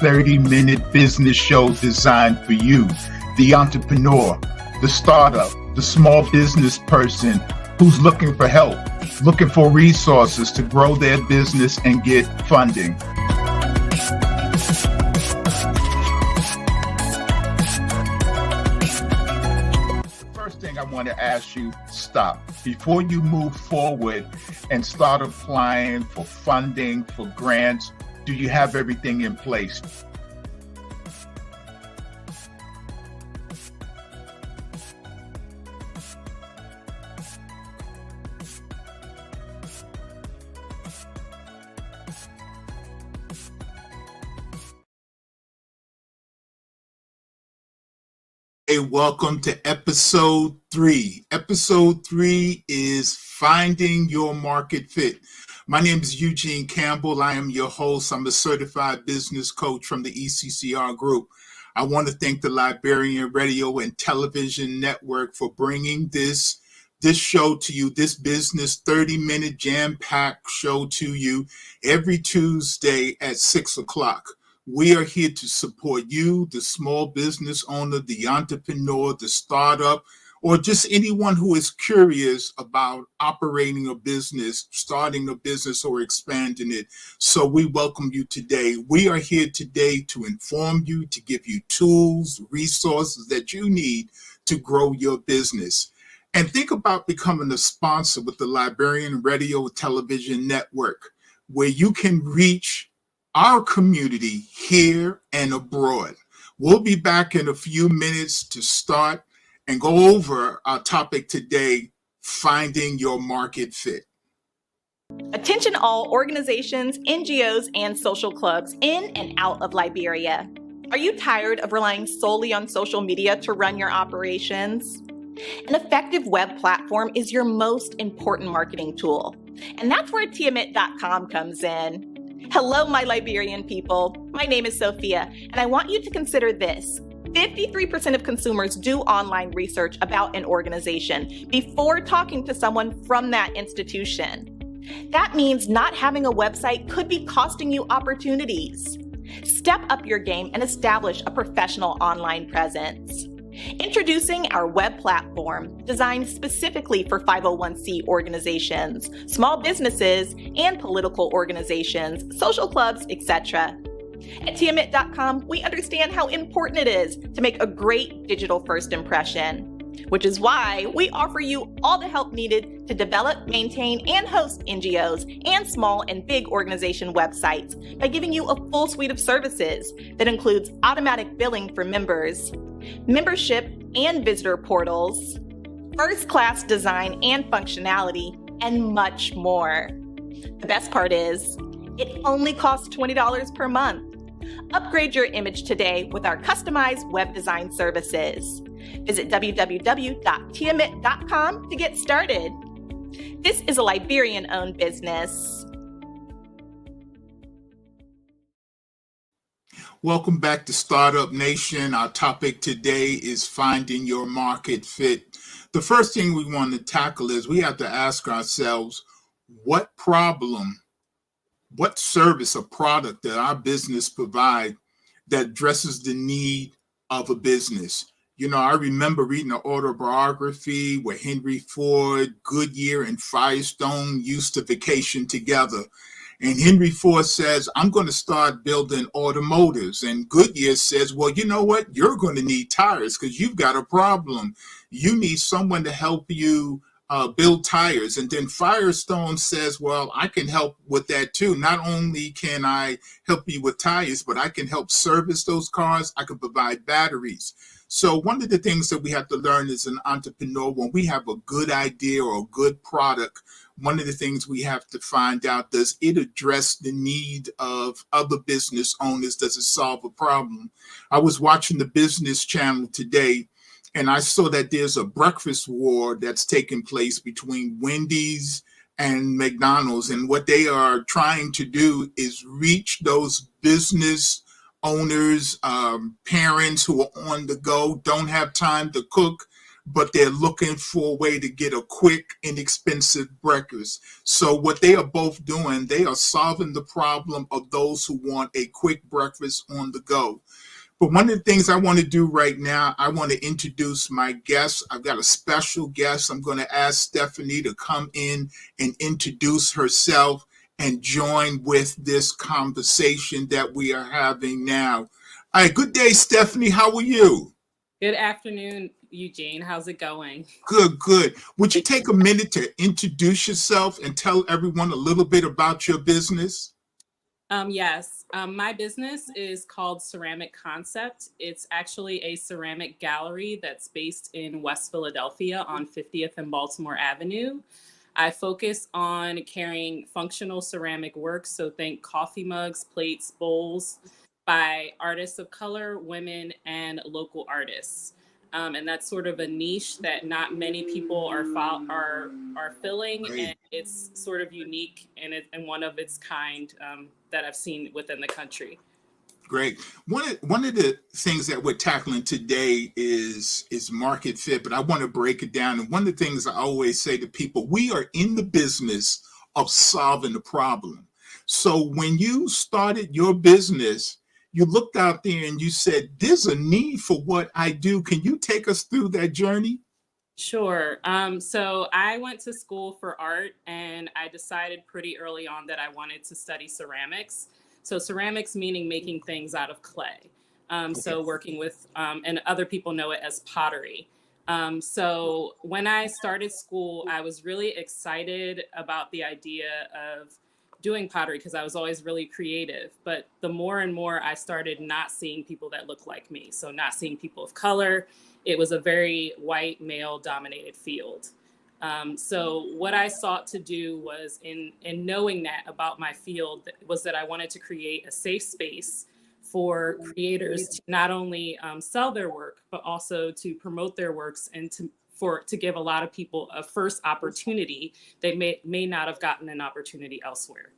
30-minute business show designed for you, the entrepreneur, the startup, the small business person who's looking for help, looking for resources to grow their business and get funding. I want to ask you, stop. Before you move forward and start applying for funding, for grants, do you have everything in place? Hey, welcome to episode 3. Episode 3 is Finding Your Market Fit. My name is Eugene Campbell. I am your host. I'm a certified business coach from the ECCR Group. I want to thank the Liberian Radio and Television Network for bringing this show to you, this business 30-minute jam-packed show to you every Tuesday at 6 o'clock. We are here to support you, the small business owner, the entrepreneur, the startup, or just anyone who is curious about operating a business, starting a business, or expanding it. So we welcome you today. We are here today to inform you, to give you tools, resources that you need to grow your business. And think about becoming a sponsor with the Liberian Radio Television Network, where you can reach our community here and abroad. We'll be back in a few minutes to start and go over our topic today, finding your market fit. Attention all organizations, NGOs, and social clubs in and out of Liberia. Are you tired of relying solely on social media to run your operations? An effective web platform is your most important marketing tool, and that's where Tiamet.com comes in. Hello, my Liberian people. My name is Sophia, and I want you to consider this. 53% of consumers do online research about an organization before talking to someone from that institution. That means not having a website could be costing you opportunities. Step up your game and establish a professional online presence. Introducing our web platform designed specifically for 501c organizations, small businesses, and political organizations, social clubs, etc. At Tiamet.com, we understand how important it is to make a great digital first impression, which is why we offer you all the help needed to develop, maintain, and host NGOs and small and big organization websites by giving you a full suite of services that includes automatic billing for members, membership and visitor portals, first-class design and functionality, and much more. The best part is, it only costs $20 per month. Upgrade your image today with our customized web design services. Visit www.tiamet.com to get started. This is a Liberian-owned business. Welcome back to Startup Nation. Our topic today is finding your market fit. The first thing we want to tackle is we have to ask ourselves, what problem, what service or product that our business provide that addresses the need of a business? You know, I remember reading an autobiography where Henry Ford, Goodyear, and Firestone used to vacation together. And Henry Ford says, I'm going to start building automotives. And Goodyear says, well, you know what? You're going to need tires because you've got a problem. You need someone to help you build tires. And then Firestone says, well, I can help with that too. Not only can I help you with tires, but I can help service those cars. I can provide batteries. So one of the things that we have to learn as an entrepreneur, when we have a good idea or a good product, one of the things we have to find out, does it address the need of other business owners? Does it solve a problem? I was watching the Business Channel today, and I saw that there's a breakfast war that's taking place between Wendy's and McDonald's. And what they are trying to do is reach those business owners, parents who are on the go, don't have time to cook but they're looking for a way to get a quick, inexpensive breakfast. So what they are both doing, they are solving the problem of those who want a quick breakfast on the go. But one of the things I want to do right now, I want to introduce my guest. I've got a special guest. I'm going to ask Stephanie to come in and introduce herself and join with this conversation that we are having now. All right, good day, Stephanie. How are you? Good afternoon, Eugene. How's it going? Good, good. Would you take a minute to introduce yourself and tell everyone a little bit about your business? Yes, my business is called Ceramic Concept. It's actually a ceramic gallery that's based in West Philadelphia on 50th and Baltimore Avenue. I focus on carrying functional ceramic works, so think coffee mugs, plates, bowls, by artists of color, women, and local artists. And that's sort of a niche that not many people are filling, Great. and it's sort of unique and one of its kind that I've seen within the country. Great. One of the things that we're tackling today is market fit, but I want to break it down. And one of the things I always say to people, we are in the business of solving the problem. So when you started your business, you looked out there and you said, there's a need for what I do. Can you take us through that journey? Sure. So I went to school for art, and I decided pretty early on that I wanted to study ceramics. So ceramics meaning making things out of clay. Okay. So working with, and other people know it as pottery. So when I started school, I was really excited about the idea of doing pottery because I was always really creative. But the more and more I started not seeing people that look like me, so not seeing people of color, it was a very white male dominated field. So what I sought to do was in knowing that about my field was that I wanted to create a safe space for creators to not only sell their work, but also to promote their works and to give a lot of people a first opportunity they may not have gotten an opportunity elsewhere.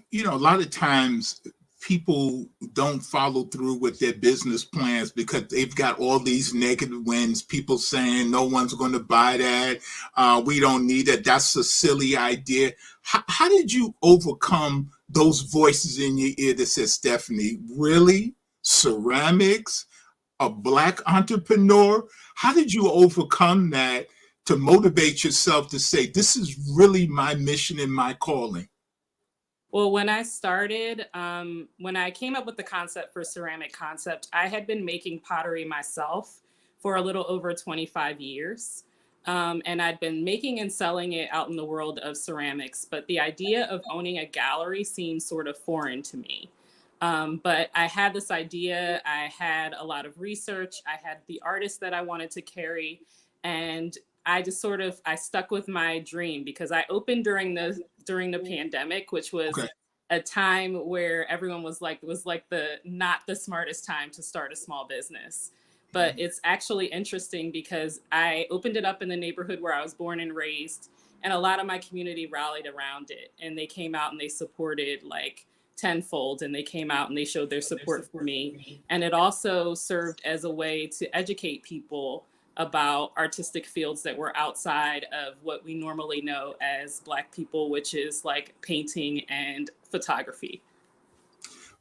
You know, a lot of times people don't follow through with their business plans because they've got all these negative winds, people saying no one's going to buy that, we don't need it, that's a silly idea. How did you overcome those voices in your ear that said, Stephanie, really? Ceramics? A Black entrepreneur? How did you overcome that to motivate yourself to say, this is really my mission and my calling? Well, when I started, when I came up with the concept for Ceramic Concept, I had been making pottery myself for a little over 25 years. And I'd been making and selling it out in the world of ceramics. But the idea of owning a gallery seemed sort of foreign to me. But I had this idea, I had a lot of research, I had the artists that I wanted to carry, and I just I stuck with my dream because I opened during the pandemic, which was Okay. a time where everyone it was like the not the smartest time to start a small business. But it's actually interesting because I opened it up in the neighborhood where I was born and raised, and a lot of my community rallied around it, and they came out and they supported like tenfold, and they came out and they showed their support for me. And it also served as a way to educate people about artistic fields that were outside of what we normally know as Black people, which is like painting and photography.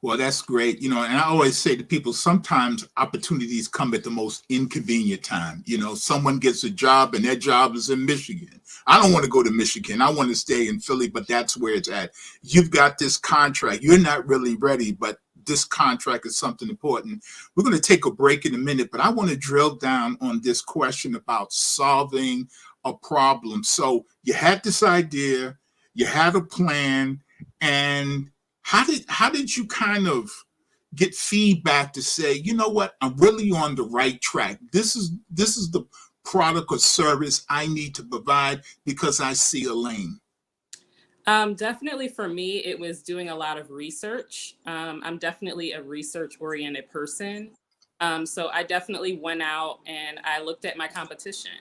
Well, that's great. You know, and I always say to people, sometimes opportunities come at the most inconvenient time. You know, someone gets a job and their job is in Michigan. I don't want to go to Michigan. I want to stay in Philly, but that's where it's at. You've got this contract. You're not really ready, but this contract is something important. We're going to take a break in a minute, but I want to drill down on this question about solving a problem. So you had this idea, you had a plan, and how did you kind of get feedback to say, you know what, I'm really on the right track. This is the product or service I need to provide because I see a lane. Definitely for me, it was doing a lot of research. I'm definitely a research oriented person. So I definitely went out and I looked at my competition.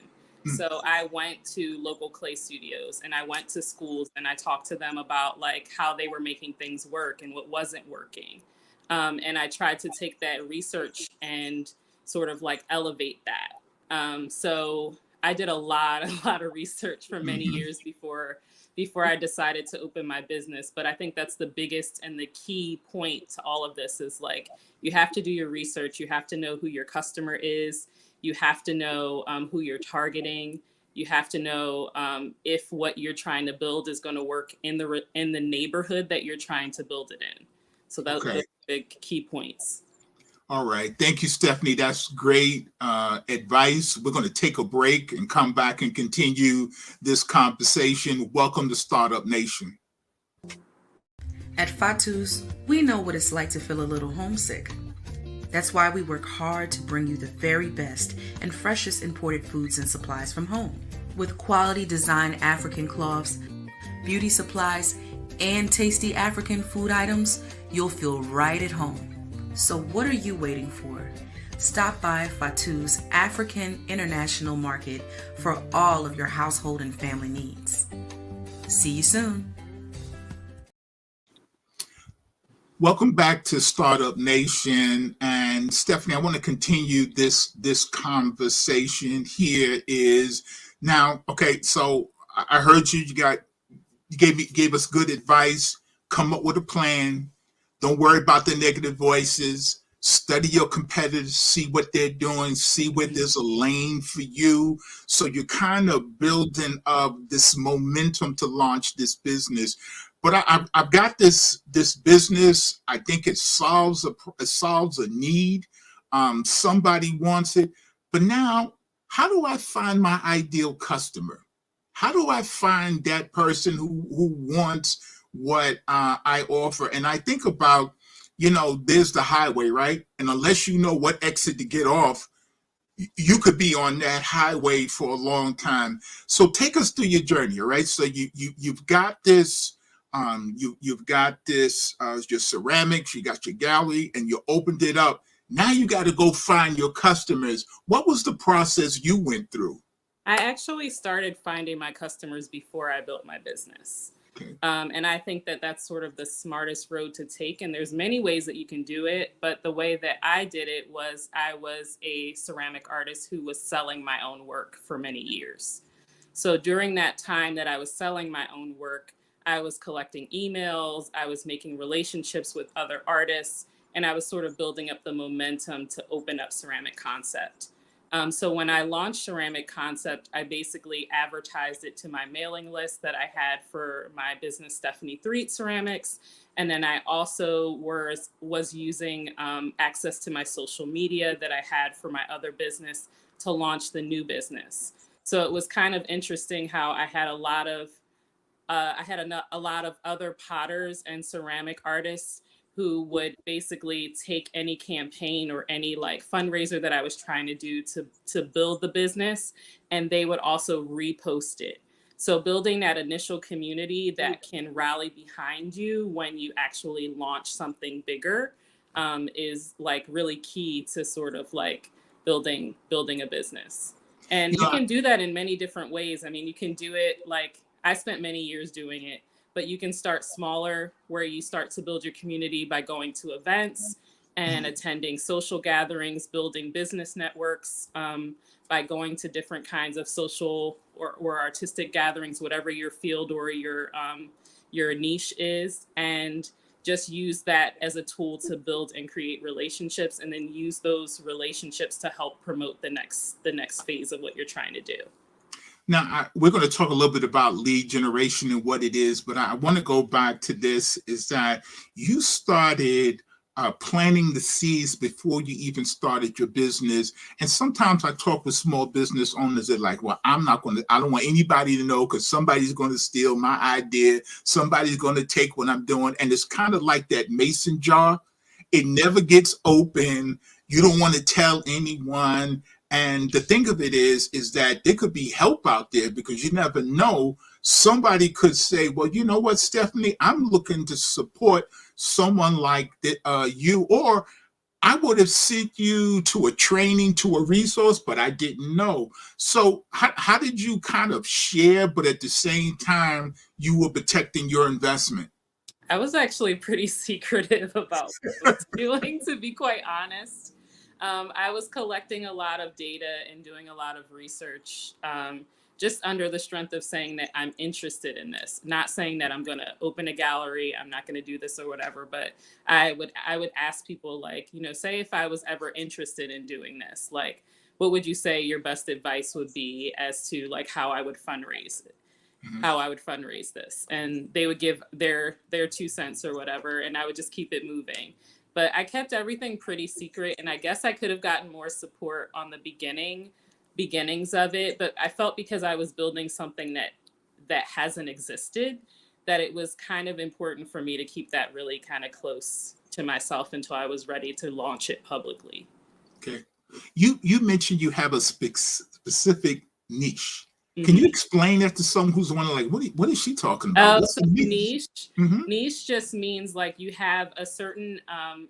Mm. So I went to local clay studios and I went to schools and I talked to them about like how they were making things work and what wasn't working. And I tried to take that research and sort of like elevate that. So I did a lot of research for many Mhm. years before I decided to open my business. But I think that's the biggest and the key point to all of this is like, you have to do your research. You have to know who your customer is. You have to know who you're targeting. You have to know if what you're trying to build is going to work in the neighborhood that you're trying to build it in. So those Okay. are big key points. All right. Thank you, Stephanie. That's great advice. We're going to take a break and come back and continue this conversation. Welcome to Startup Nation. At Fatu's, we know what it's like to feel a little homesick. That's why we work hard to bring you the very best and freshest imported foods and supplies from home. With quality design African cloths, beauty supplies, and tasty African food items, you'll feel right at home. So what are you waiting for? Stop by Fatu's African International Market for all of your household and family needs. See you soon. Welcome back to Startup Nation. And Stephanie, I want to continue this conversation. Here is now, okay, so I heard you gave us good advice. Come up with a plan. Don't worry about the negative voices. Study your competitors, see what they're doing, see where there's a lane for you. So you're kind of building up this momentum to launch this business. But I've got this business. I think it solves a need. Somebody wants it. But now, how do I find my ideal customer? How do I find that person who wants what I offer? And I think about, there's the highway, right? And unless you know what exit to get off, you could be on that highway for a long time. So take us through your journey, all right? So you've got this, you've got this your ceramics, you got your gallery, and you opened it up. Now you got to go find your customers. What was the process you went through? I actually started finding my customers before I built my business. Okay. And I think that that's sort of the smartest road to take. And there's many ways that you can do it. But the way that I did it was I was a ceramic artist who was selling my own work for many years. So during that time that I was selling my own work, I was collecting emails, I was making relationships with other artists, and I was sort of building up the momentum to open up Ceramic Concept. So when I launched Ceramic Concept, I basically advertised it to my mailing list that I had for my business, Stephanie Threet Ceramics. And then I also was using access to my social media that I had for my other business to launch the new business. So it was kind of interesting how I had a lot of other potters and ceramic artists who would basically take any campaign or any like fundraiser that I was trying to do to build the business, and they would also repost it. So building that initial community that can rally behind you when you actually launch something bigger is like really key to sort of like building a business. And you can do that in many different ways. I mean, you can do it like I spent many years doing it, but you can start smaller where you start to build your community by going to events and attending social gatherings, building business networks, by going to different kinds of social or artistic gatherings, whatever your field or your niche is, and just use that as a tool to build and create relationships, and then use those relationships to help promote the next phase of what you're trying to do. Now, we're going to talk a little bit about lead generation and what it is, but I want to go back to this, is that you started planting the seeds before you even started your business. And sometimes I talk with small business owners that are like, well, I don't want anybody to know because somebody's going to steal my idea. Somebody's going to take what I'm doing. And it's kind of like that mason jar. It never gets open. You don't want to tell anyone. And the thing of it is that there could be help out there, because you never know. Somebody could say, well, you know what, Stephanie, I'm looking to support someone like you, or I would have sent you to a training, to a resource, but I didn't know. So how did you kind of share, but at the same time, you were protecting your investment? I was actually pretty secretive about what I was doing, to be quite honest. I was collecting a lot of data and doing a lot of research, just under the strength of saying that I'm interested in this, not saying that I'm going to open a gallery, I'm not going to do this or whatever, but I would ask people, like, say if I was ever interested in doing this, like, what would you say your best advice would be as to like how I would fundraise it? Mhm. How I would fundraise this, and they would give their 2 cents or whatever, and I would just keep it moving. But I kept everything pretty secret, and I guess I could have gotten more support on the beginnings of it, but I felt because I was building something that hasn't existed, that it was kind of important for me to keep that really kind of close to myself until I was ready to launch it publicly. Okay. You mentioned you have a specific niche. Can you Mhm. explain that to someone who's wondering, like, what is she talking about? What's So the niche? niche, Hmm. niche just means like you have a certain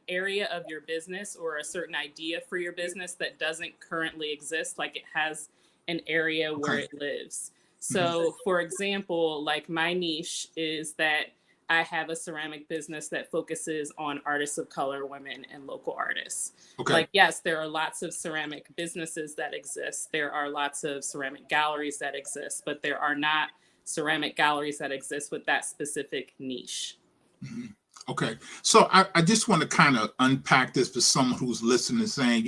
area of your business or a certain idea for your business that doesn't currently exist. Like it has an area where Okay. it lives. Hmm. So, for example, like my niche is that I have a ceramic business that focuses on artists of color, women, and local artists. Okay. Like, yes, there are lots of ceramic businesses that exist. There are lots of ceramic galleries that exist, but there are not ceramic galleries that exist with that specific niche. Mhm. Okay. So I just want to kind of unpack this for someone who's listening, saying,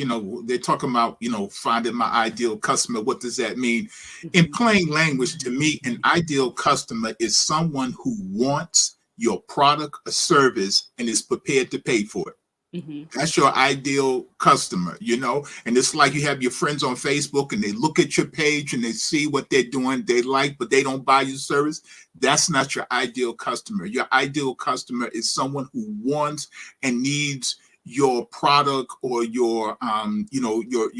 they're talking about, finding my ideal customer. What does that mean? In Mhm. plain language, to me, an ideal customer is someone who wants your product or service and is prepared to pay for it. Mhm. That's your ideal customer. And it's like you have your friends on Facebook and they look at your page and they see what they're doing, they like, but they don't buy your service. That's not your ideal customer. Your ideal customer is someone who wants and needs your product or your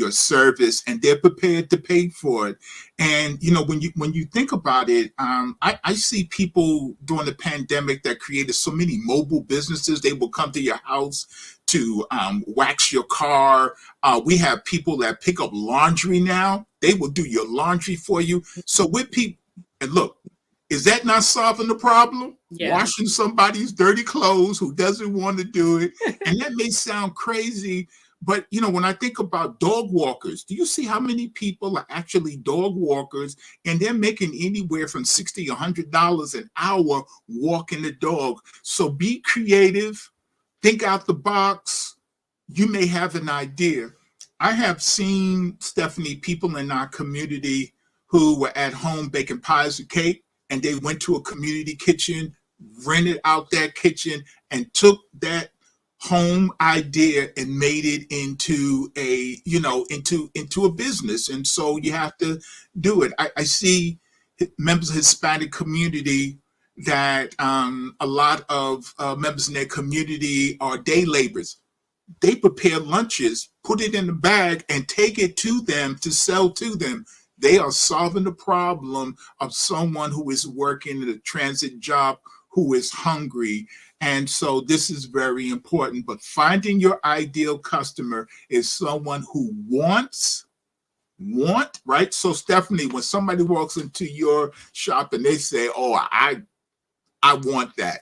service, and they're prepared to pay for it. And when you think about it, I see people during the pandemic that created so many mobile businesses. They will come to your house to wax your car. We have people that pick up laundry now. They will do your laundry for you. So with people, and look, is that not solving the problem? Yeah. Washing somebody's dirty clothes who doesn't want to do it. And that may sound crazy, but when I think about dog walkers, do you see how many people are actually dog walkers, and they're making anywhere from $60, $100 an hour walking the dog? So be creative, think out the box. You may have an idea. I have seen, Stephanie, people in our community who were at home baking pies and cake, and they went to a community kitchen, rented out that kitchen, and took that home idea and made it into a business. And so you have to do it. I see members of the Hispanic community that a lot of members in their community are day laborers. They prepare lunches, put it in the bag, and take it to them to sell to them. They are solving the problem of someone who is working at a transit job who is hungry. And so this is very important. But finding your ideal customer is someone who right? So Stephanie, when somebody walks into your shop and they say, "Oh, I want that,"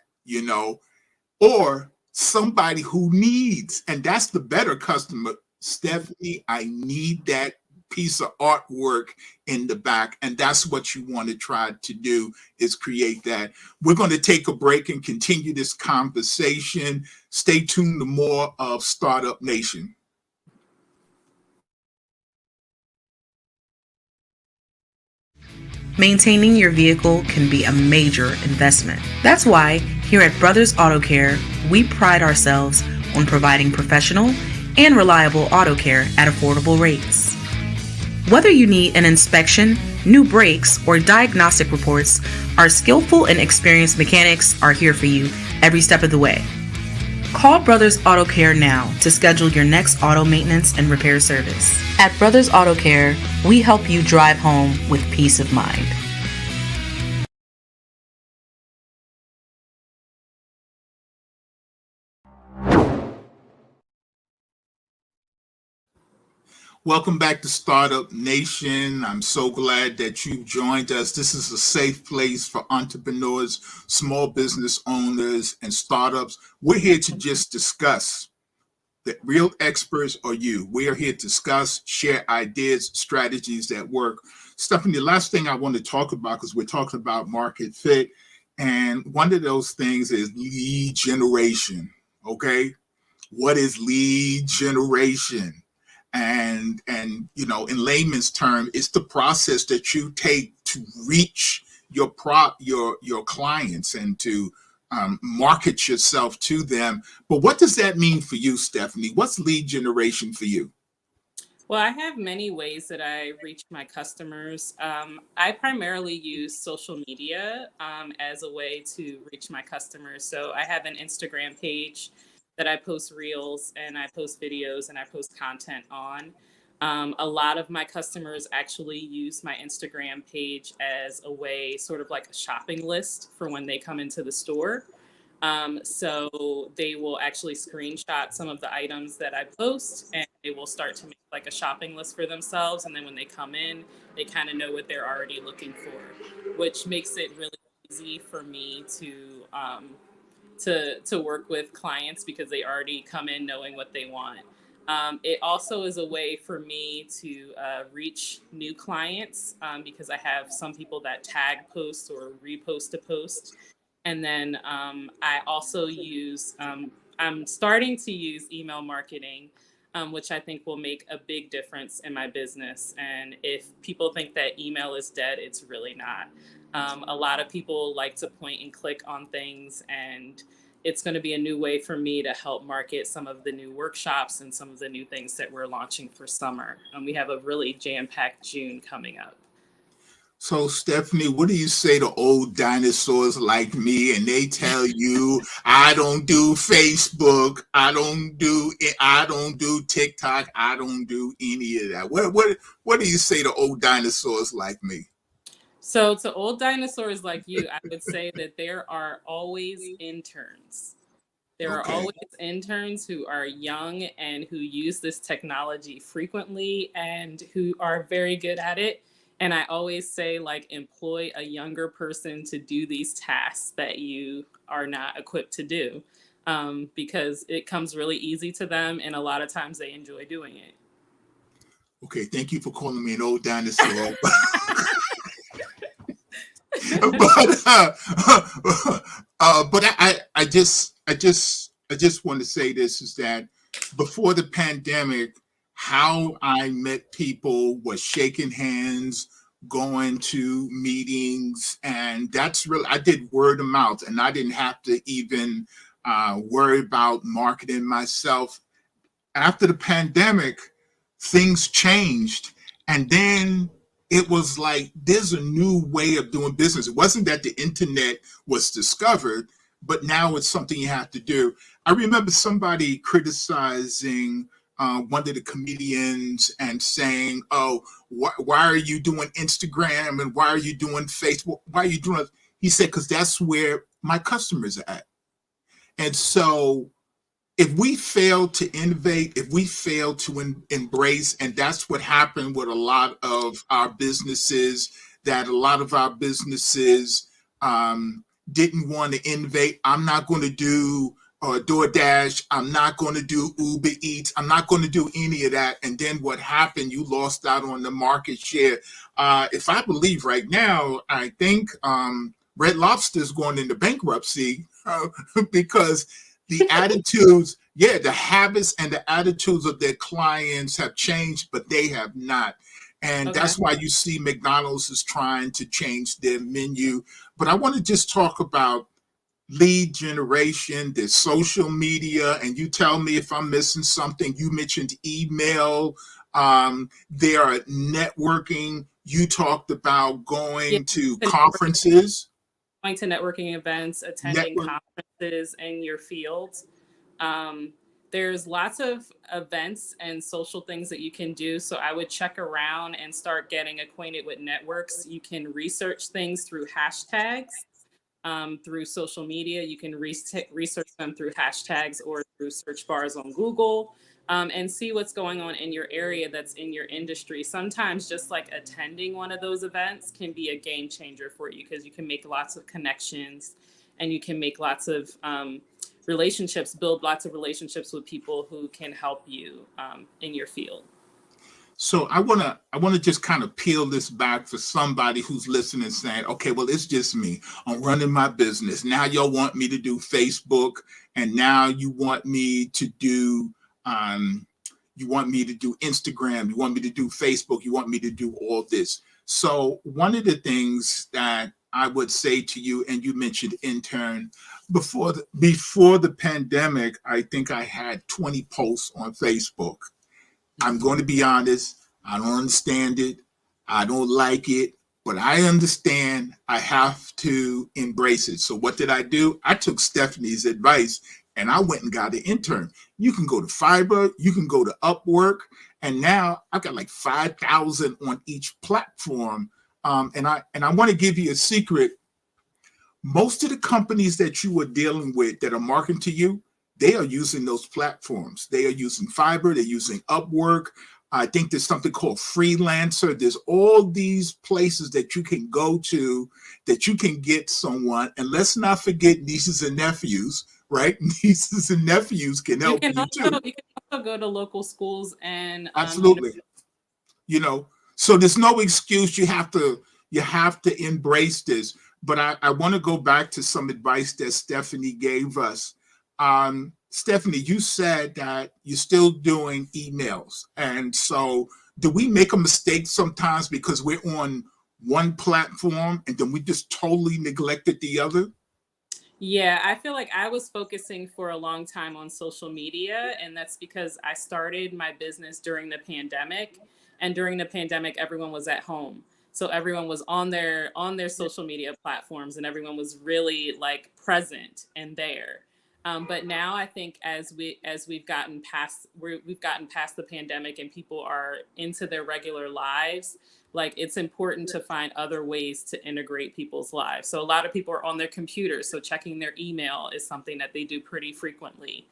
or somebody who needs, and that's the better customer. Stephanie, I need that piece of artwork in the back. And that's what you want to try to do, is create that. We're going to take a break and continue this conversation. Stay tuned to more of Startup Nation. Maintaining your vehicle can be a major investment. That's why, here at Brothers Auto Care, we pride ourselves on providing professional and reliable auto care at affordable rates. Whether you need an inspection, new brakes, or diagnostic reports, our skillful and experienced mechanics are here for you every step of the way. Call Brothers Auto Care now to schedule your next auto maintenance and repair service. At Brothers Auto Care, we help you drive home with peace of mind. Welcome back to Startup Nation. I'm so glad that you've joined us. This is a safe place for entrepreneurs, small business owners, and startups. We're here to just discuss The real experts are you. We are here to discuss, share ideas, strategies that work. Stephanie, the last thing I want to talk about, because we're talking about market fit, and one of those things is lead generation. Okay, what is lead generation? And in layman's term, it's the process that you take to reach your clients and to market yourself to them. But what does that mean for you, Stephanie? What's lead generation for you? Well, I have many ways that I reach my customers. I primarily use social media as a way to reach my customers. So I have an Instagram page that I post reels and I post videos and I post content on. A lot of my customers actually use my Instagram page as a way, sort of like a shopping list for when they come into the store. So they will actually screenshot some of the items that I post and they will start to make like a shopping list for themselves. And then when they come in, they kind of know what they're already looking for, which makes it really easy for me to work with clients because they already come in knowing what they want. It also is a way for me to reach new clients because I have some people that tag posts or repost a post. And then I also I'm starting to use email marketing, which I think will make a big difference in my business. And if people think that email is dead, it's really not. A lot of people like to point and click on things, and it's going to be a new way for me to help market some of the new workshops and some of the new things that we're launching for summer. And we have a really jam-packed June coming up. So, Stephanie, what do you say to old dinosaurs like me? And they tell you, I don't do Facebook, I don't do TikTok, I don't do any of that. What do you say to old dinosaurs like me? So to old dinosaurs like you, I would say that there are always interns. There are Okay. always interns who are young and who use this technology frequently and who are very good at it. And I always say, like, employ a younger person to do these tasks that you are not equipped to do, because it comes really easy to them. And a lot of times they enjoy doing it. Okay, thank you for calling me an old dinosaur. but I just want to say this is that before the pandemic, how I met people was shaking hands, going to meetings, and that's really, I did word of mouth, and I didn't have to even worry about marketing myself. After the pandemic, things changed. And then it was like, there's a new way of doing business. It wasn't that the internet was discovered, but now it's something you have to do. I remember somebody criticizing one of the comedians and saying, oh, why are you doing Instagram and why are you doing Facebook? Why are you doing it? He said, because that's where my customers are at. And so if we fail to innovate, if we fail to embrace, and that's what happened with a lot of our businesses, that a lot of our businesses didn't want to innovate. I'm not going to do DoorDash. I'm not going to do Uber Eats. I'm not going to do any of that. And then what happened? You lost out on the market share. If I believe right now, I think Red Lobster is going into bankruptcy because the attitudes, the habits and the attitudes of their clients have changed, but they have not. And Okay. that's why you see McDonald's is trying to change their menu. But I want to just talk about lead generation, the social media, and you tell me if I'm missing something. You mentioned email. There are networking. You talked about going to conferences. Going to networking events, attending conferences in your field. There's lots of events and social things that you can do. So I would check around and start getting acquainted with networks. You can research things through hashtags, through social media. You can research them through hashtags or through search bars on Google. And see what's going on in your area that's in your industry. Sometimes just like attending one of those events can be a game changer for you because you can make lots of connections and you can make lots of relationships, build lots of relationships with people who can help you in your field. So I wanna just kind of peel this back for somebody who's listening, saying, okay, well, it's just me. I'm running my business. Now y'all want me to do Facebook, and now you want me to do um, Instagram, you want me to do Facebook, you want me to do all this. So one of the things that I would say to you, and you mentioned intern, before the pandemic, I think I had 20 posts on Facebook. I'm going to be honest. I don't understand it. I don't like it, but I understand I have to embrace it. So what did I do? I took Stephanie's advice and I went and got an intern. You can go to Fiverr, you can go to Upwork, and now I've got like 5,000 on each platform. And I want to give you a secret. Most of the companies that you are dealing with that are marketing to you, they are using those platforms. They are using Fiverr, they're using Upwork. I think there's something called Freelancer. There's all these places that you can go to that you can get someone. And let's not forget nieces and nephews, right? Nieces and nephews can help you too. You can also go to local schools and Absolutely. So there's no excuse. You have to embrace this. But I want to go back to some advice that Stephanie gave us. Stephanie, you said that you're still doing emails. And so do we make a mistake sometimes because we're on one platform and then we just totally neglected the other? Yeah, I feel like I was focusing for a long time on social media, and that's because I started my business during the pandemic, and during the pandemic everyone was at home. So everyone was on their social media platforms and everyone was really like present and there. But now I think as we've gotten past the pandemic and people are into their regular lives, like it's important to find other ways to integrate people's lives. So a lot of people are on their computers, so checking their email is something that they do pretty frequently.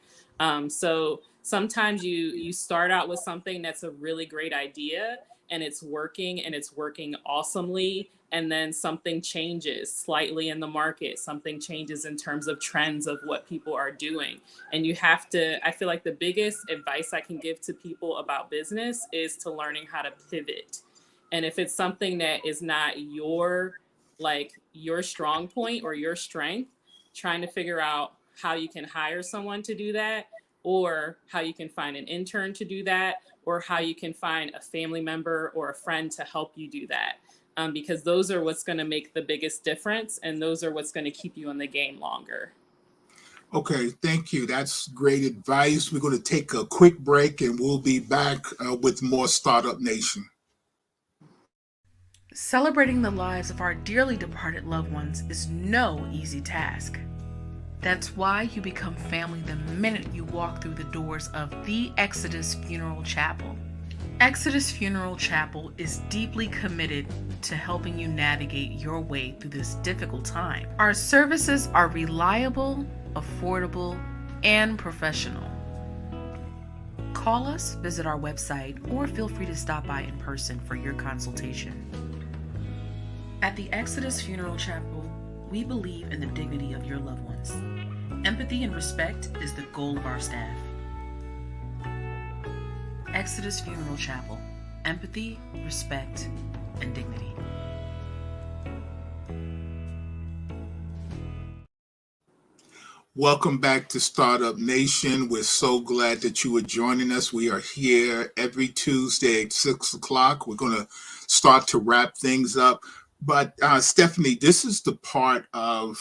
So sometimes you start out with something that's a really great idea and it's working awesomely, and then something changes slightly in the market, something changes in terms of trends of what people are doing, and you have to, I feel like the biggest advice I can give to people about business is to learning how to pivot. And if it's something that is not your strong point or your strength, trying to figure out how you can hire someone to do that, or how you can find an intern to do that, or how you can find a family member or a friend to help you do that. Because those are what's going to make the biggest difference, and those are what's going to keep you in the game longer. Okay, thank you. That's great advice. We're going to take a quick break and we'll be back with more Startup Nation. Celebrating the lives of our dearly departed loved ones is no easy task. That's why you become family the minute you walk through the doors of the Exodus Funeral Chapel. Exodus Funeral Chapel is deeply committed to helping you navigate your way through this difficult time. Our services are reliable, affordable, and professional. Call us, visit our website, or feel free to stop by in person for your consultation. At the Exodus Funeral Chapel, we believe in the dignity of your loved ones. Empathy and respect is the goal of our staff. Exodus Funeral Chapel. Empathy, respect, and dignity. Welcome back to Startup Nation. We're so glad that you are joining us. We are here every Tuesday at 6 o'clock. We're going to start to wrap things up. But Stephanie, this is the part of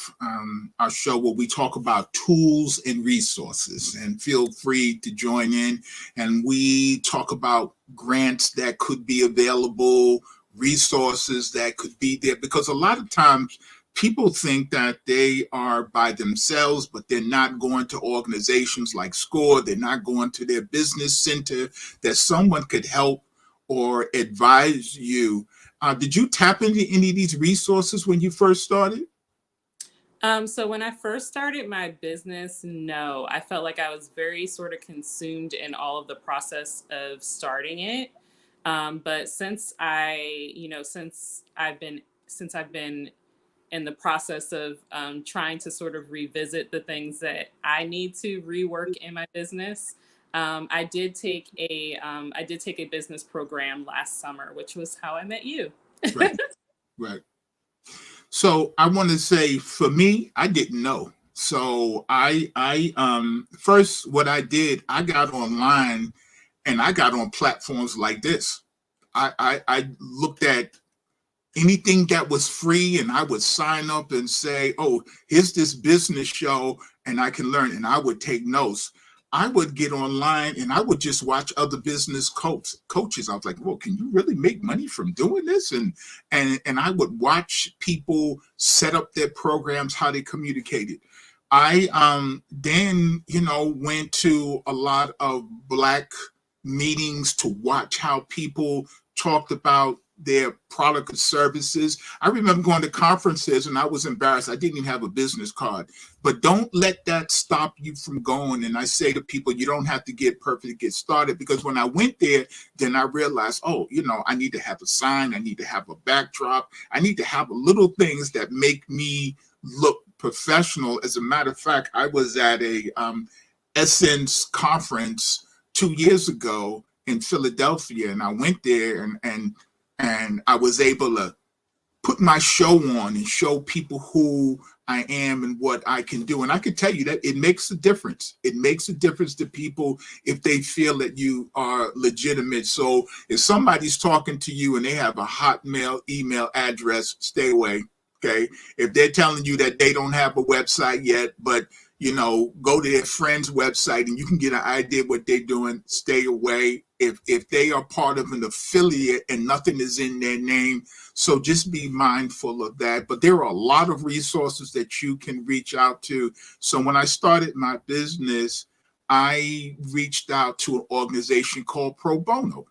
our show where we talk about tools and resources, and feel free to join in. And we talk about grants that could be available, resources that could be there, because a lot of times people think that they are by themselves, but they're not going to organizations like SCORE. They're not going to their business center, that someone could help or advise you. Did you tap into any of these resources when you first started? So when I first started my business, no, I felt like I was very sort of consumed in all of the process of starting it. But since I've been in the process of trying to sort of revisit the things that I need to rework in my business. I did take a business program last summer, which was how I met you. Right, right. So I want to say, for me, I didn't know. So first, what I did, I got online and I got on platforms like this. I looked at anything that was free and I would sign up and say, oh, here's this business show and I can learn, and I would take notes. I would get online and I would just watch other business coaches. I was like, well, can you really make money from doing this? And I would watch people set up their programs, how they communicated. I then, went to a lot of Black meetings to watch how people talked about their product and services. I remember going to conferences and I was embarrassed. I didn't even have a business card. But don't let that stop you from going. And I say to people, you don't have to get perfect to get started, because when I went there, then I realized, oh, I need to have a sign. I need to have a backdrop. I need to have little things that make me look professional. As a matter of fact, I was at a Essence conference 2 years ago in Philadelphia, and I went there and I was able to put my show on and show people who I am and what I can do. And I can tell you that it makes a difference. It makes a difference to people if they feel that you are legitimate. So if somebody's talking to you and they have a Hotmail email address, stay away. Okay. If they're telling you that they don't have a website yet, but go to their friend's website and you can get an idea what they're doing, stay away. If they are part of an affiliate and nothing is in their name, so just be mindful of that. But there are a lot of resources that you can reach out to. So when I started my business, I reached out to an organization called Pro Bono,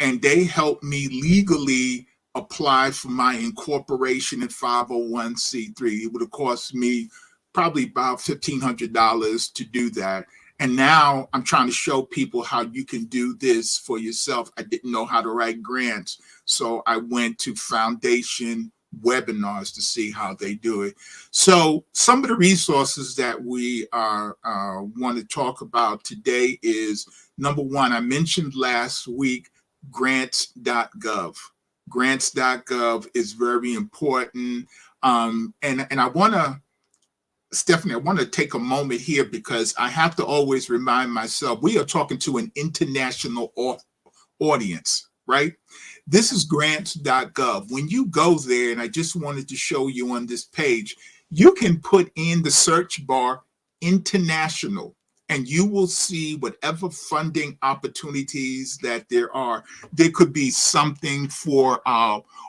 and they helped me legally apply for my incorporation in 501c3. It would have cost me probably about $1,500 to do that. And now I'm trying to show people how you can do this for yourself. I didn't know how to write grants, so I went to foundation webinars to see how they do it. So some of the resources that we want to talk about today is, number one, I mentioned last week, grants.gov. Grants.gov is very important. And I want to, Stephanie, I want to take a moment here because I have to always remind myself, we are talking to an international audience, right? This is grants.gov. When you go there, and I just wanted to show you on this page, you can put in the search bar international, and you will see whatever funding opportunities that there are. There could be something for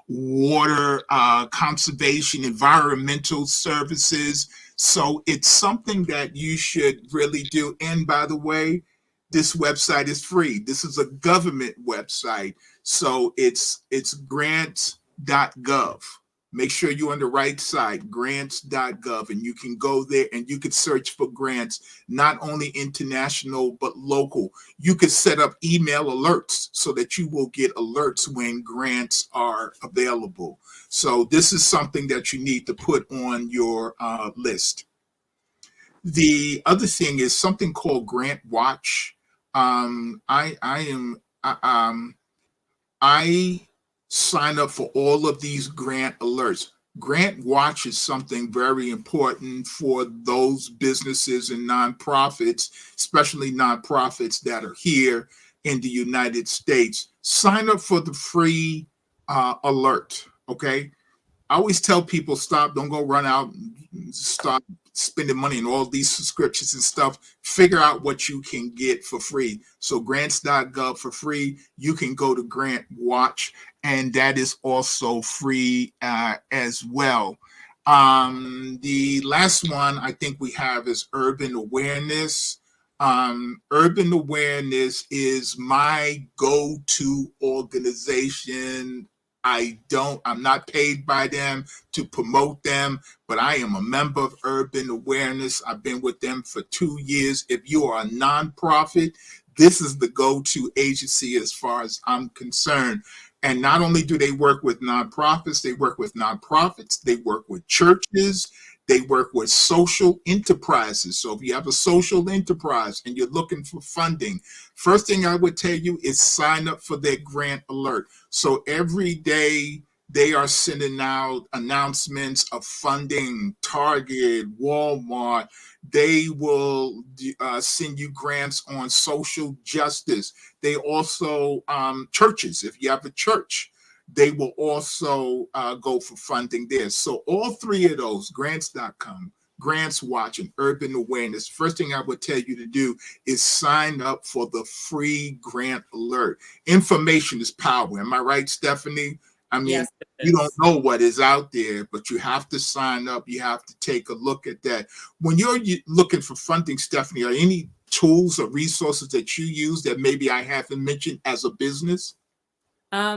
water conservation, environmental services. So it's something that you should really do. And by the way, this website is free. This is a government website. So it's grants.gov. Make sure you're on the right side, grants.gov, and you can go there and you can search for grants, not only international, but local. You could set up email alerts so that you will get alerts when grants are available. So this is something that you need to put on your list. The other thing is something called Grant Watch. I sign up for all of these grant alerts. Grant Watch is something very important for those businesses and nonprofits, especially nonprofits that are here in the United States. Sign up for the free alert, okay? I always tell people, don't go run out and start spending money on all these subscriptions and stuff. Figure out what you can get for free. So grants.gov for free. You can go to Grant Watch, and that is also free as well. The last one I think we have is Urban Awareness. Urban Awareness is my go-to organization. I'm not paid by them to promote them, but I am a member of Urban Awareness. I've been with them for 2 years. If you are a nonprofit, this is the go-to agency as far as I'm concerned. And not only do they work with nonprofits, they work with churches, they work with social enterprises. So if you have a social enterprise and you're looking for funding, first thing I would tell you is sign up for their grant alert. So every day they are sending out announcements of funding. Target, Walmart, they will send you grants on social justice. They also, churches, if you have a church, they will also go for funding there. So all three of those, grants.com, Grants Watch, and Urban Awareness, first thing I would tell you to do is sign up for the free grant alert. Information is power. Am I right, Stephanie? I mean, Yes, it you don't is. know what is out there, but you have to sign up. You have to take a look at that. When you're looking for funding, Stephanie, are any tools or resources that you use that maybe I haven't mentioned as a business?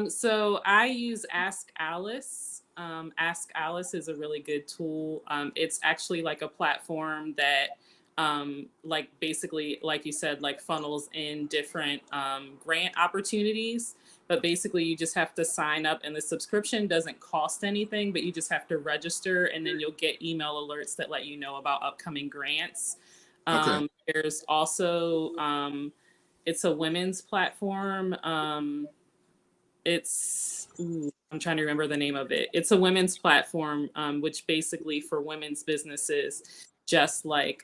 So I use Ask Alice. Ask Alice is a really good tool. It's actually like a platform that, like basically, like you said, like funnels in different grant opportunities. But basically, you just have to sign up, and the subscription doesn't cost anything, but you just have to register, and then you'll get email alerts that let you know about upcoming grants. Okay. There's also, it's a women's platform. I'm trying to remember the name of it. It's a women's platform, which basically for women's businesses, just like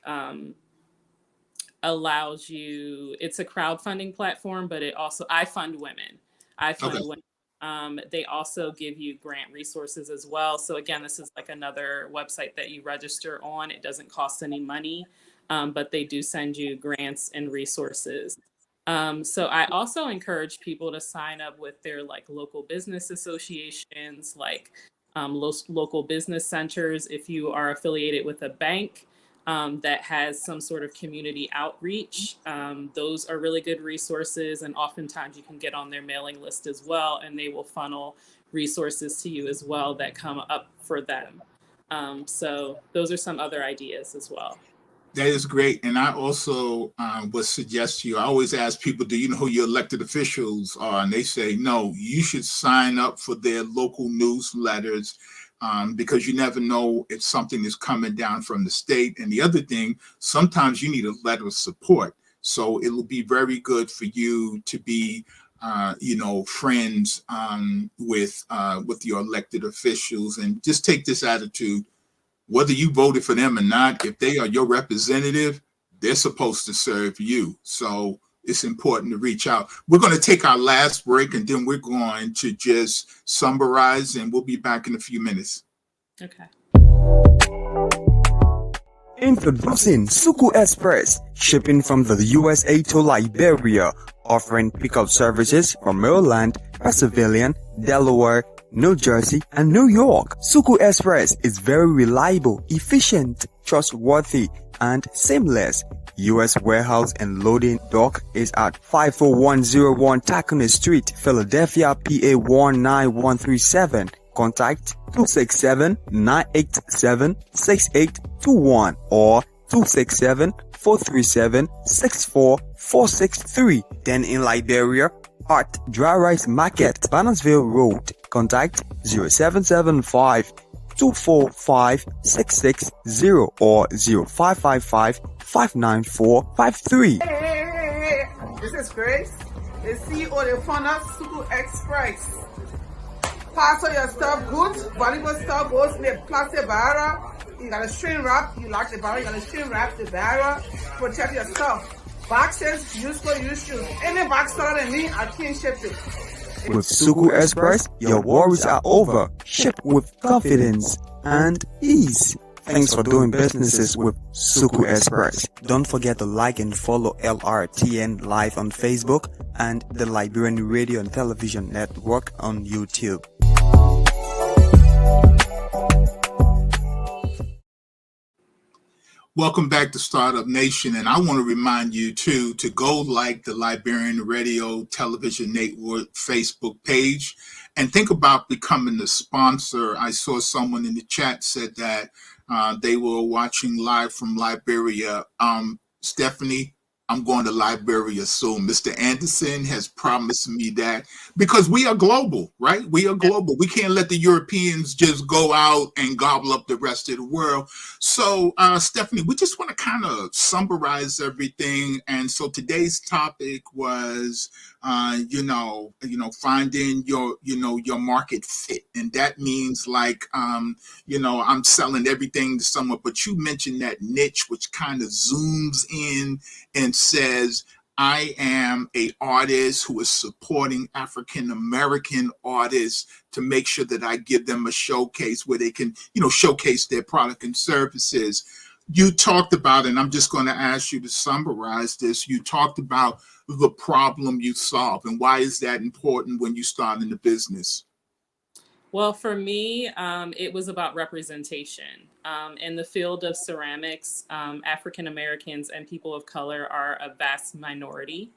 allows you, it's a crowdfunding platform, but it also, I fund women. Okay. They also give you grant resources as well. So again, this is like another website that you register on. It doesn't cost any money, but they do send you grants and resources. So I also encourage people to sign up with their like local business associations, like local business centers. If you are affiliated with a bank that has some sort of community outreach, those are really good resources. And oftentimes you can get on their mailing list as well, and they will funnel resources to you as well that come up for them. So those are some other ideas as well. That is great. And I also would suggest to you, I always ask people, do you know who your elected officials are? And they say, no, you should sign up for their local newsletters because you never know if something is coming down from the state. And the other thing, sometimes you need a letter of support. So it will be very good for you to be friends with your elected officials, and just take this attitude. Whether you voted for them or not, if they are your representative, they're supposed to serve you. So it's important to reach out. We're going to take our last break, and then we're going to just summarize, and we'll be back in a few minutes. Okay. Introducing Suku Express, shipping from the USA to Liberia, offering pickup services from Maryland, Pennsylvania, Delaware, New Jersey, and New York. Suku Express is very reliable, efficient, trustworthy, and seamless. U.S. warehouse and loading dock is at 54101 Tacony Street, Philadelphia, PA 19137. Contact 267-987-6821 or 267-437-64463. Then in Liberia, at Dry Rice Market, Bannersville Road. Contact 0775-245-660 or 0555-594-53. Hey. This is Grace, the CEO of the founder Suku Express. Parcel your stuff good, valuable stuff goes in the plastic barrel. You gotta shrink wrap, you lock the barrel, you gotta shrink wrap the barrel, protect your stuff. Boxes, useful, shoes. Any box taller than me, I can't ship it. With Suku Express, your worries are over. Ship with confidence and ease. Thanks for doing businesses with Suku Express. Don't forget to like and follow LRTN Live on Facebook and the Liberian Radio and Television Network on YouTube. Welcome back to Startup Nation, and I want to remind you too to go like the Liberian Radio Television Network Facebook page and think about becoming the sponsor. I saw someone in the chat said that they were watching live from Liberia. Stephanie, I'm going to Liberia soon. Mr. Anderson has promised me that because we are global, right? We are global. We can't let the Europeans just go out and gobble up the rest of the world. So, Stephanie, we just want to kind of summarize everything. And so today's topic was, finding your market fit, and that means like, I'm selling everything to someone. But you mentioned that niche, which kind of zooms in and says, I am a artist who is supporting African American artists to make sure that I give them a showcase where they can, showcase their product and services. You talked about, and I'm just going to ask you to summarize this. You talked about the problem you solve, and why is that important when you start in the business? Well, for me, it was about representation. In the field of ceramics, African Americans and people of color are a vast minority.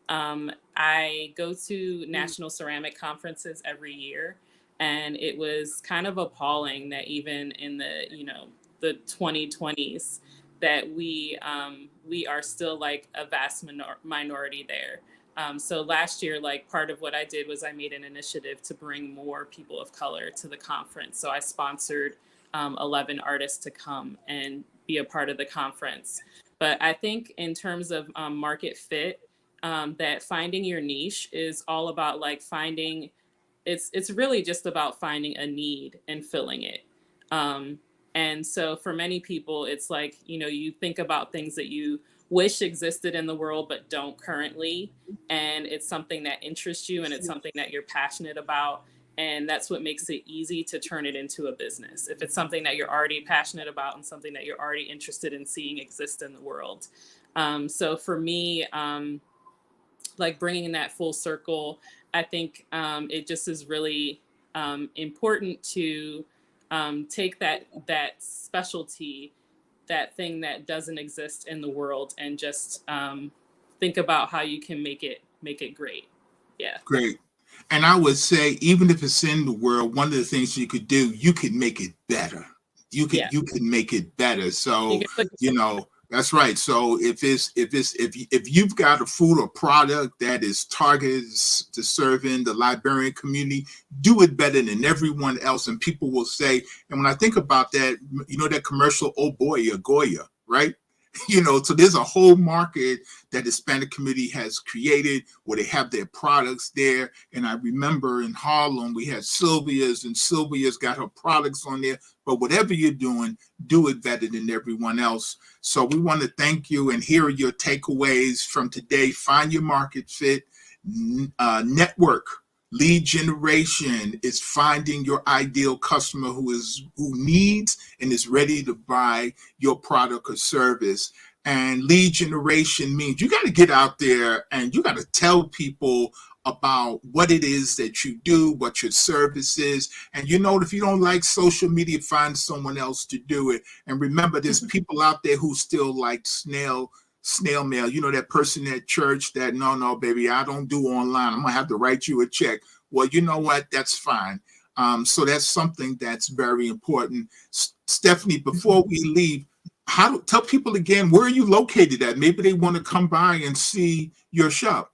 I go to national ceramic conferences every year, and it was kind of appalling that even in the 2020s, that we are still like a vast minority there. So last year, like part of what I did was I made an initiative to bring more people of color to the conference. So I sponsored 11 artists to come and be a part of the conference. But I think in terms of market fit, that finding your niche is all about like finding, it's really just about finding a need and filling it. And so for many people, it's like, you think about things that you wish existed in the world but don't currently, and it's something that interests you and it's something that you're passionate about, and that's what makes it easy to turn it into a business if it's something that you're already passionate about and something that you're already interested in seeing exist in the world. So for me, like bringing that full circle, I think it just is really important to take that specialty, that thing that doesn't exist in the world, and just think about how you can make it great. Yeah. Great. And I would say, even if it's in the world, one of the things you could do, you could make it better. You could make it better. So, that's right. So if you've got a food or product that is targeted to serving the Liberian community, do it better than everyone else. And people will say, and when I think about that, that commercial, oh boy, a Goya, right? So there's a whole market that the Hispanic community has created where they have their products there. And I remember in Harlem, we had Sylvia's, and Sylvia's got her products on there. But whatever you're doing, do it better than everyone else. So we want to thank you, and here are your takeaways from today. Find your market fit. Network. Lead generation is finding your ideal customer who needs and is ready to buy your product or service. And lead generation means you got to get out there and you got to tell people about what it is that you do, what your service is. And if you don't like social media, find someone else to do it. And remember, there's people out there who still like snail mail. That person at church that, no, baby, I don't do online. I'm gonna have to write you a check. Well, you know what? That's fine. So that's something that's very important. Stephanie, before we leave, tell people again, where are you located at? Maybe they want to come by and see your shop.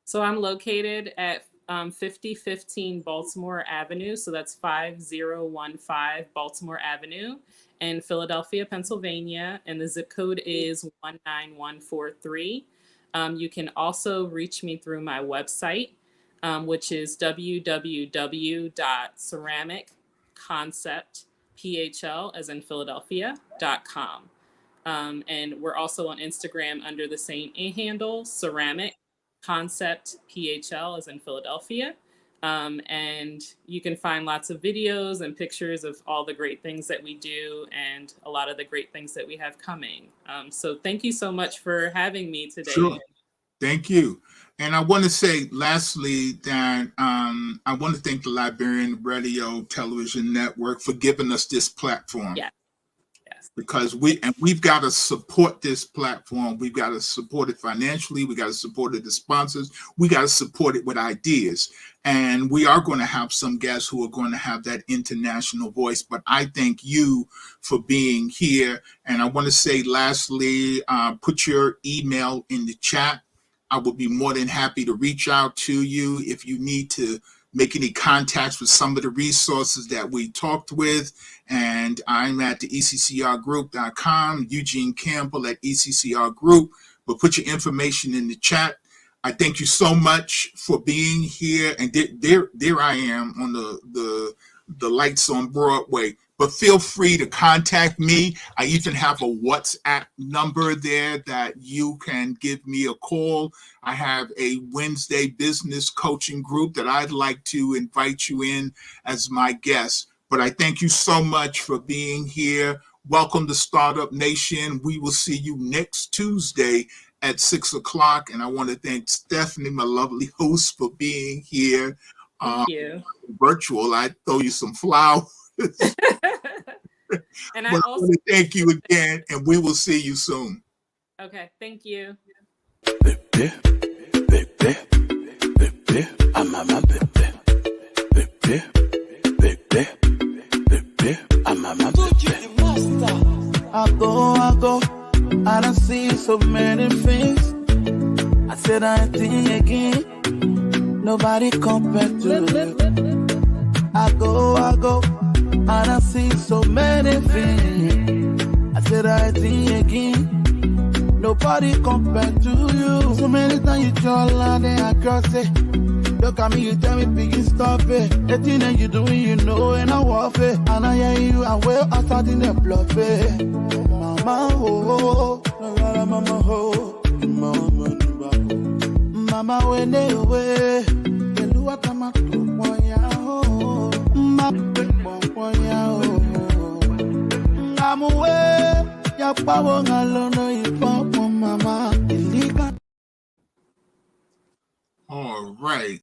So I'm located at 5015 Baltimore Avenue. So that's 5015 Baltimore Avenue in Philadelphia, Pennsylvania. And the zip code is 19143. You can also reach me through my website, which is www.ceramicconceptphl, as in Philadelphia.com. And we're also on Instagram under the same handle, Ceramic Concept PHL, as in Philadelphia. And you can find lots of videos and pictures of all the great things that we do and a lot of the great things that we have coming. So thank you so much for having me today. Sure. Thank you. And I want to say lastly that I want to thank the Liberian Radio Television Network for giving us this platform. Yes. Yes. because we've got to support this platform. We've got to support it financially. We got to support it with sponsors. We got to support it with ideas. And we are going to have some guests who are going to have that international voice. But I thank you for being here. And I want to say, lastly, put your email in the chat. I will be more than happy to reach out to you if you need to make any contacts with some of the resources that we talked with. And I'm at the ECCRgroup.com, Eugene Campbell at ECCR Group. But put your information in the chat. I thank you so much for being here. And there I am on the lights on Broadway. But feel free to contact me. I even have a WhatsApp number there that you can give me a call. I have a Wednesday business coaching group that I'd like to invite you in as my guest. But I thank you so much for being here. Welcome to Startup Nation. We will see you next Tuesday at 6 o'clock. And I want to thank Stephanie, my lovely host, for being here. Thank you. Virtual. I throw you some flowers. And I also thank you again, and we will see you soon. Okay, thank you. I go, I done see so many things. I said I think again, nobody compared to you. I go, I done see so many things. I said I think again, nobody compared to you. So many times you draw a line and I cross it. Look at me, you tell me, biggie, stop it. The thing that you doing, you know, and I walk it. And I hear you, I will, I start in the bluff it. Mama, oh, mama, oh, mama, when they away, they do what I'm up to, boy, oh, I'm away, ya power, I